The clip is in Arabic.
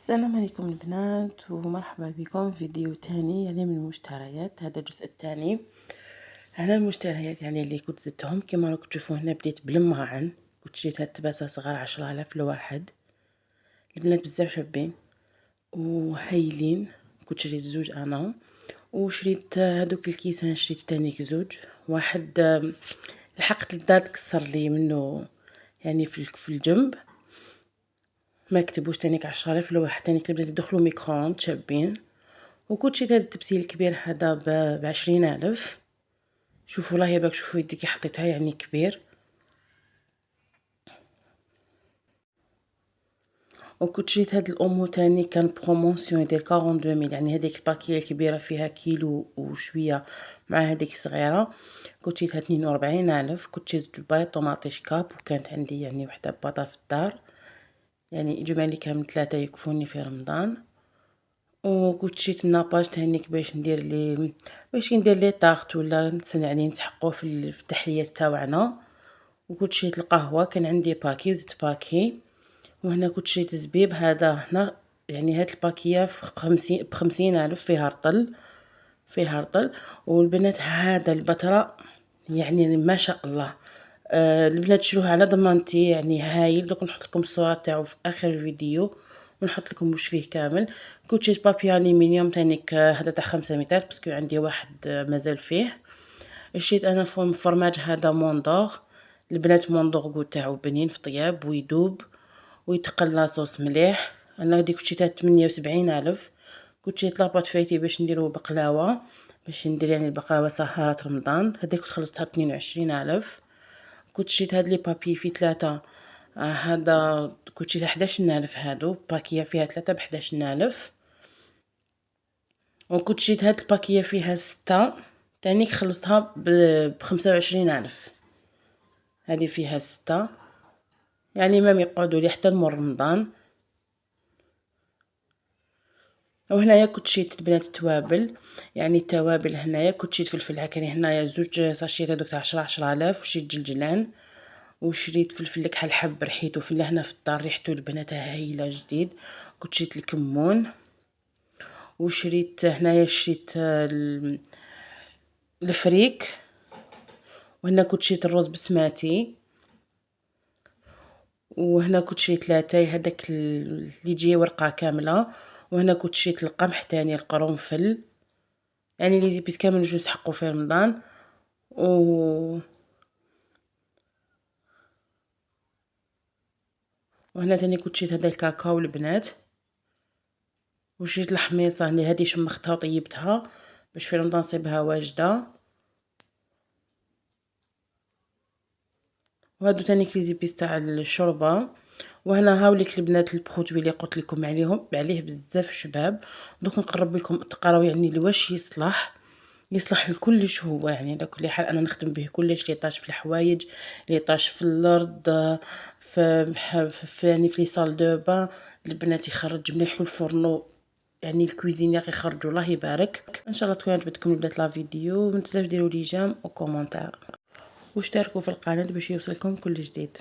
السلام عليكم البنات ومرحبا بكم في فيديو تاني يعني من المشتريات. هذا الجزء الثاني على المشتريات يعني اللي كنت زدتهم. كما راكم تشوفوا هنا بديت بالماعن، كنت شريت هاد التباسة صغار 10,000 لواحد. البنات بزاف شابين وهايلين، كنت شريت زوج انا، وشريت هادوك الكيسان شريت تاني زوج. واحد لحقت الدار تكسر لي منه يعني في الجنب، ما كتبوش تانيك 10,000 لواحد تانيك اللي بدات يدخلوا ميكرووند شابين. وكنت شريت هذا التبسيل الكبير هذا ب20,000. شوفوا الله يبارك، شوفوا يدي كي حطيتها يعني كبير. وكنت شريت هاد الأمو تاني كان بروموسيون يدير 42 يعني هذيك الباكيه الكبيره فيها كيلو وشويه مع هذيك الصغيره. كنت شريتها 42,000. كنت شريت بايط طوماطيش كاب وكانت عندي يعني وحده باطا في الدار، يعني اجمالي كامل 3 يكفوني في رمضان. وكنت شريت الناباج تانيك باش ندير لي طاغط ولا يعني نسحقوه في التحليات تاوعنا. وكنت شريت القهوه كان عندي باكي وزدت باكي. وهنا كنت شريت زبيب هذا هنا، يعني هاد الباكيه ب50,000 فيها رطل. والبنات هذا البتراء يعني ما شاء الله، البنات شروها على ضمانتي يعني هايل. دوك نحط لكم الصوره تاعو في اخر الفيديو ونحط لكم واش فيه كامل. كنت شريت بابي الومنيوم تانيك هذا تاع 5 متر باسكو عندي واحد مازال فيه. شريت انا فرماج هذا موندور. البنات موندور تاعو بنين في طياب ويدوب ويتقل لاصوص مليح. انا هذيك شريتها 78,000. كنت شريت لاباط فايتي باش نديرو بقلاوه، باش ندير يعني البقلاوه سهرات رمضان. هذيك خلصتها ب22,000. كنت شريت هاد لي بابي في 3 هذا كنت شريتها 11,000. هادو باكيه فيها 3 ب11,000. وكنت شريت هاد الباكيه فيها 6 تانيك خلصتها ب25,000. هذه فيها 6 يعني ما يقعدوا لي حتى لمر رمضان. وهنايا كنت شريت البنات التوابل، يعني التوابل هنايا كنت شريت فلفل عكري هنايا زوج ساشيات هذوك تاع 10,000. وشريت جلجلان وشريت فلفل الكحل حب ريحته في هنا في الدار ريحته البنات هايله جديد. كنت شريت الكمون وشريت هنايا شريت الفريك. وهنا كنت شريت الرز بسماتي. وهنا كنت شريت لاتاي هذاك اللي يجي ورقه كامله. وهنا كنت شريت القمح تاني القرنفل، يعني لي زيبيس كامل جو نسحقو في رمضان. وهنا تاني كنت شريت هذا الكاكاو البنات. وشريت الحميصه اللي هذه شمختها وطيبتها باش في رمضان نصيبها واجده. وهادو تاني لي زيبيس تاع الشوربه. وهنا هاوليك البنات البرودوي اللي قلت لكم عليه بزاف شباب. دوك نقرب لكم تقراو يعني لواش يصلح لكلش. هو يعني على كل حال انا نخدم به كلش، لي طاش في الحوايج، لي طاش في الارض، في يعني في لي صال دو با. البنات يخرج مليح والفرنو يعني الكويزينير يخرجوا الله يبارك. ان شاء الله تكون عجبتكم البنات لا فيديو. ما تنساوش ديروا لي جيم وكومونتير واشتركوا في القناه باش يوصلكم كل جديد.